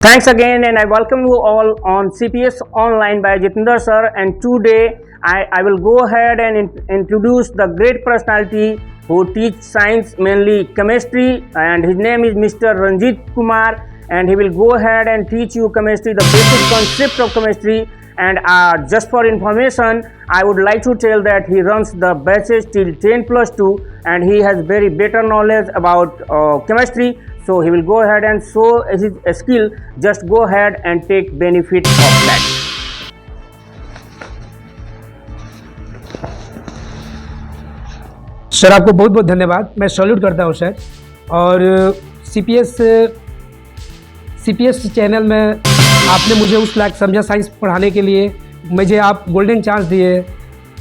Thanks again, and I welcome you all on CPS Online by Jitinder sir. And today I will go ahead and introduce the great personality who teach science, mainly chemistry, and his name is Mr. Ranjit Kumar. And he will go ahead and teach you chemistry, the basic concept of chemistry. And just for information, I would like to tell that he runs the batches till 10+2, and he has very better knowledge about chemistry. So he will go ahead and show his skill. Just go ahead and take benefit of that. Sir आपको बहुत बहुत धन्यवाद। मैं salute करता हूँ sir. और CPS channel में आपने मुझे उस लायक समझा साइंस पढ़ाने के लिए मुझे आप गोल्डन चांस दिए,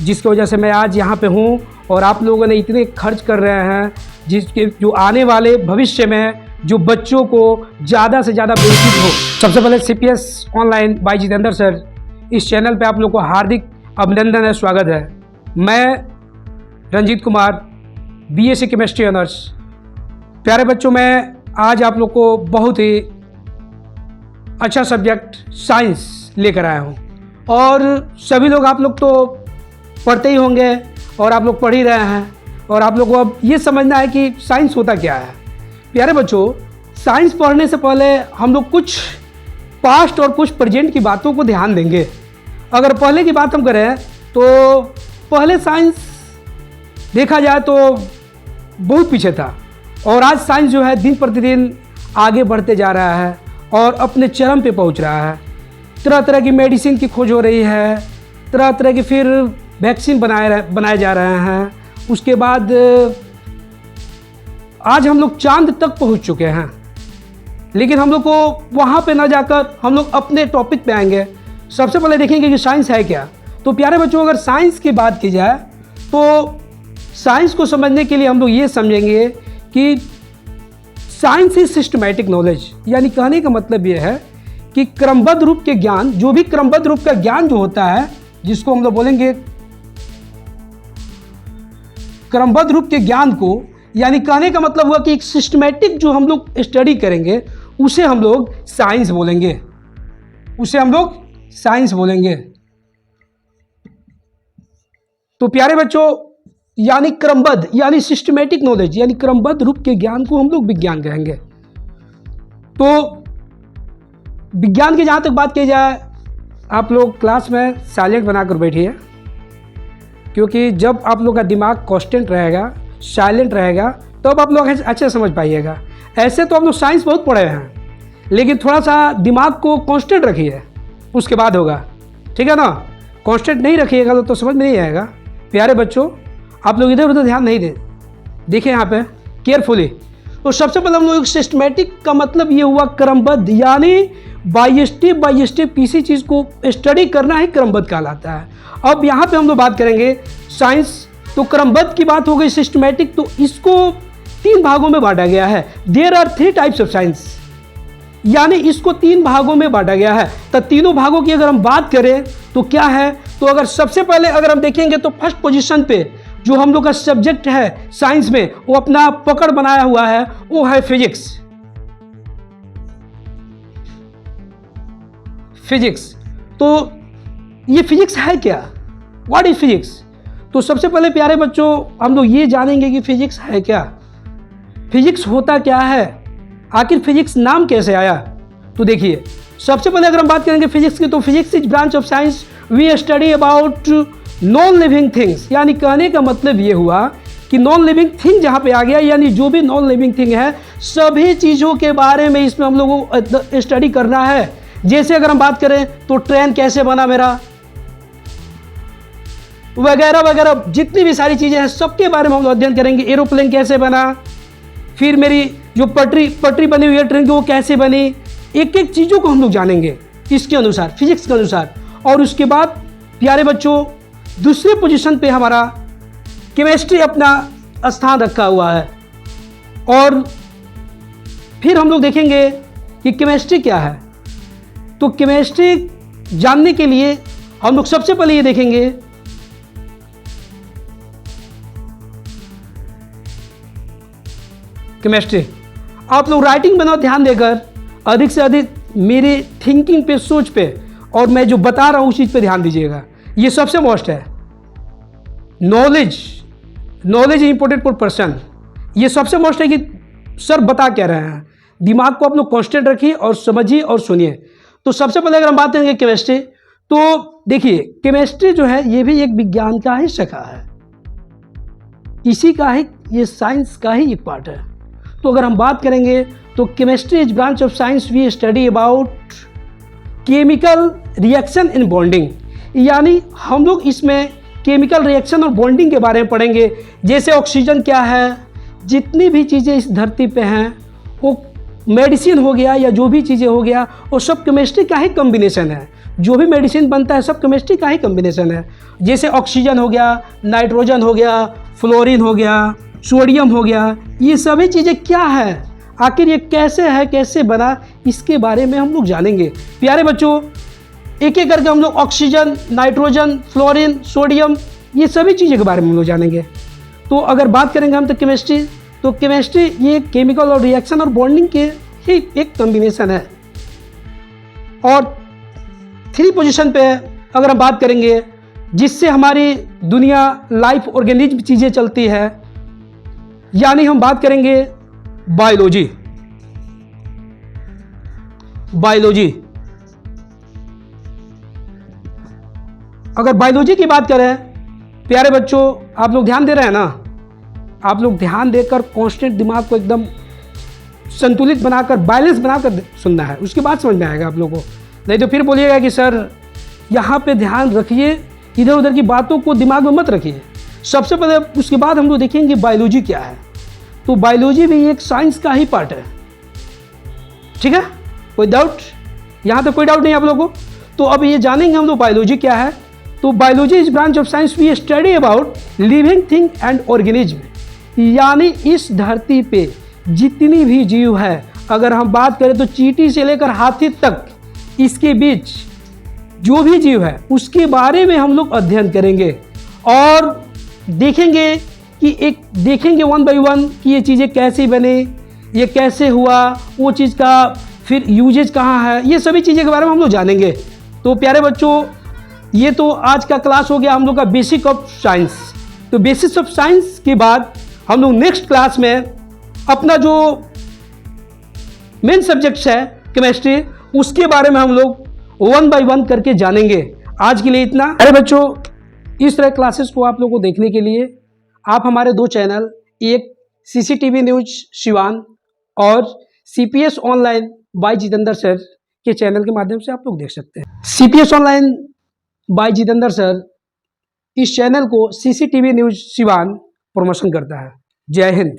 जिसकी वजह से मैं आज यहाँ पे हूँ। और आप लोगों ने इतने खर्च कर रहे हैं जिसके जो आने वाले भविष्य में जो बच्चों को ज़्यादा से ज़्यादा बेनिफिट हो। सबसे पहले CPS online by Jitendra sir, इस चैनल पे आप लोग को हार्दिक अभिनंदन है, स्वागत है। मैं Ranjit Kumar, BSc chemistry honours. प्यारे बच्चों, मैं आज आप लोग को बहुत ही अच्छा सब्जेक्ट साइंस लेकर आया हूँ। और सभी लोग आप लोग तो पढ़ते ही होंगे और आप लोग पढ़ ही रहे हैं, और आप लोग को अब ये समझना है कि साइंस होता क्या है। प्यारे बच्चों, साइंस पढ़ने से पहले हम लोग कुछ पास्ट और कुछ प्रेजेंट की बातों को ध्यान देंगे। अगर पहले की बात हम करें तो पहले साइंस देखा जाए तो बहुत पीछे था, और आज साइंस जो है दिन प्रतिदिन आगे बढ़ते जा रहा है और अपने चरम पे पहुंच रहा है। तरह तरह की मेडिसिन की खोज हो रही है, तरह तरह की फिर वैक्सीन बनाए जा रहे हैं। उसके बाद आज हम लोग चांद तक पहुंच चुके हैं, लेकिन हम लोग को वहाँ पे ना जाकर हम लोग अपने टॉपिक पे आएंगे। सबसे पहले देखेंगे कि साइंस है क्या। तो प्यारे बच्चों, अगर साइंस की बात की जाए तो साइंस को समझने के लिए हम लोग ये समझेंगे कि साइंस इज सिस्टमैटिक नॉलेज। यानी कहने का मतलब ये है कि क्रमबद्ध रूप के ज्ञान, जो भी क्रमबद्ध रूप का ज्ञान जो होता है, जिसको हम लोग बोलेंगे क्रमबद्ध रूप के ज्ञान को, यानी कहने का मतलब हुआ कि एक सिस्टमैटिक जो हम लोग स्टडी करेंगे उसे हम लोग साइंस बोलेंगे, उसे हम लोग साइंस बोलेंगे। तो प्यारे बच्चों, यानी क्रमबद्ध यानी सिस्टमैटिक नॉलेज यानी क्रमबद्ध रूप के ज्ञान को हम लोग विज्ञान कहेंगे। तो विज्ञान की जहाँ तक बात की जाए, आप लोग क्लास में साइलेंट बनाकर बैठिए, क्योंकि जब आप लोग का दिमाग कांस्टेंट रहेगा, साइलेंट रहेगा, तो अब आप लोग अच्छे से समझ पाइएगा। ऐसे तो आप लोग साइंस बहुत पढ़े हैं, लेकिन थोड़ा सा दिमाग को कांस्टेंट रखिए, उसके बाद होगा, ठीक है ना। कांस्टेंट नहीं रखिएगा तो समझ में नहीं आएगा। प्यारे बच्चों, आप लोग इधर उधर ध्यान नहीं देखें यहाँ पे केयरफुली। तो सबसे पहले हम लोग सिस्टमैटिक का मतलब ये हुआ क्रमबद्ध, यानी बाय स्टेप किसी चीज़ को स्टडी करना ही क्रमबद्ध कहलाता है। अब यहाँ पे हम लोग बात करेंगे साइंस। तो क्रमबद्ध की बात हो गई, सिस्टमैटिक, तो इसको 3 भागों में बांटा गया है। There are 3 types of science, यानी इसको 3 भागों में बांटा गया है। तो तीनों भागों की अगर हम बात करें तो क्या है, तो अगर सबसे पहले अगर हम देखेंगे तो फर्स्ट पोजीशन पे जो हम लोग का सब्जेक्ट है साइंस में, वो अपना पकड़ बनाया हुआ है, वो है फिजिक्स। तो ये फिजिक्स है क्या, व्हाट इज फिजिक्स। तो सबसे पहले प्यारे बच्चों, हम लोग ये जानेंगे कि फिजिक्स है क्या, फिजिक्स होता क्या है, आखिर फिजिक्स नाम कैसे आया। तो देखिए, सबसे पहले अगर हम बात करेंगे फिजिक्स की, तो physics is branch of science we study about non living things. यानी कहने का मतलब ये हुआ कि नॉन लिविंग थिंग जहाँ पे आ गया, यानी जो भी नॉन लिविंग थिंग है, सभी चीज़ों के बारे में इसमें हम लोगों को स्टडी करना है। जैसे अगर हम बात करें तो ट्रेन कैसे बना मेरा, वगैरह वगैरह जितनी भी सारी चीज़ें हैं सबके बारे में हम लोग अध्ययन करेंगे। एरोप्लेन कैसे बना, फिर मेरी जो पटरी बनी हुई है ट्रेन की, वो कैसे बनी, एक एक चीज़ों को हम लोग जानेंगे इसके अनुसार, फिजिक्स के अनुसार। और उसके बाद प्यारे बच्चों, दूसरे पोजीशन पे हमारा केमिस्ट्री अपना स्थान रखा हुआ है। और फिर हम लोग देखेंगे कि केमिस्ट्री क्या है। तो केमिस्ट्री जानने के लिए हम लोग सबसे पहले ये देखेंगे केमिस्ट्री। आप लोग राइटिंग बनाओ ध्यान देकर, अधिक से अधिक मेरे थिंकिंग पे, सोच पे, और मैं जो बता रहा हूँ उस चीज़ पे ध्यान दीजिएगा। ये सबसे मोस्ट है। Knowledge is important for person. ये सबसे मोस्ट है कि सर बता क्या रहे हैं। दिमाग को आप लोग कॉन्स्टेंट रखिए और समझिए और सुनिए। तो सबसे पहले अगर हम बात करेंगे केमिस्ट्री, तो देखिए केमिस्ट्री जो है ये भी एक विज्ञान का ही शाखा है, इसी का ही, ये साइंस का ही एक पार्ट है। तो अगर हम बात करेंगे तो chemistry is branch of science we study about chemical reaction in bonding, यानी हम लोग इसमें केमिकल रिएक्शन और बॉन्डिंग के बारे में पढ़ेंगे। जैसे ऑक्सीजन क्या है, जितनी भी चीज़ें इस धरती पे हैं, वो मेडिसिन हो गया या जो भी चीज़ें हो गया, वो सब केमिस्ट्री का ही कॉम्बिनेशन है। जो भी मेडिसिन बनता है सब केमिस्ट्री का ही कॉम्बिनेशन है। जैसे ऑक्सीजन हो गया, नाइट्रोजन हो गया, फ्लोरीन हो गया, सोडियम हो गया, ये सभी चीज़ें क्या है, आखिर ये कैसे है, कैसे बना, इसके बारे में हम लोग जानेंगे। प्यारे बच्चों, एक एक करके हम लोग ऑक्सीजन, नाइट्रोजन, फ्लोरीन, सोडियम, ये सभी चीज़ों के बारे में हम लोग जानेंगे। तो अगर बात करेंगे हम तो केमिस्ट्री ये केमिकल और रिएक्शन और बॉन्डिंग के ही एक कॉम्बिनेशन है। और 3 पोजीशन पे अगर हम बात करेंगे जिससे हमारी दुनिया, लाइफ, ऑर्गेनिज्म चीज़ें चलती है, यानी हम बात करेंगे बायोलॉजी। अगर बायोलॉजी की बात करें, प्यारे बच्चों आप लोग ध्यान दे रहे हैं ना, आप लोग ध्यान देकर कांस्टेंट दिमाग को एकदम संतुलित बनाकर, बैलेंस बनाकर सुनना है, उसके बाद समझ में आएगा आप लोगों को। नहीं तो फिर बोलिएगा कि सर यहाँ पे ध्यान रखिए, इधर उधर की बातों को दिमाग में मत रखिए। सबसे पहले उसके बाद हम लोग देखेंगे बायोलॉजी क्या है। तो बायोलॉजी भी एक साइंस का ही पार्ट है, ठीक है, कोई डाउट? यहाँ तक कोई डाउट नहीं आप लोगों को? तो अब ये जानेंगे हम लोग बायोलॉजी क्या है। तो biology is branch of science we study about living thing and organism, यानी इस धरती पे जितनी भी जीव है, अगर हम बात करें तो चींटी से लेकर हाथी तक, इसके बीच जो भी जीव है उसके बारे में हम लोग अध्ययन करेंगे और देखेंगे कि वन बाय वन कि ये चीज़ें कैसे बने, ये कैसे हुआ, वो चीज़ का फिर यूजेज कहाँ है, ये सभी चीज़ें के बारे में हम लोग जानेंगे। तो प्यारे बच्चों, ये तो आज का क्लास हो गया हम लोग का बेसिक ऑफ साइंस। तो बेसिक्स ऑफ साइंस के बाद हम लोग नेक्स्ट क्लास में अपना जो मेन सब्जेक्ट्स है केमिस्ट्री, उसके बारे में हम लोग 1 बाय 1 करके जानेंगे। आज के लिए इतना। अरे बच्चों, इस तरह क्लासेस को आप लोगों को देखने के लिए आप हमारे 2 चैनल, एक CCTV न्यूज शिवान और CPS online by Jitendra sir के चैनल के माध्यम से आप लोग देख सकते हैं। CPS online by Jitendra sir, इस चैनल को CCTV न्यूज शिवान प्रमोशन करता है। जय हिंद।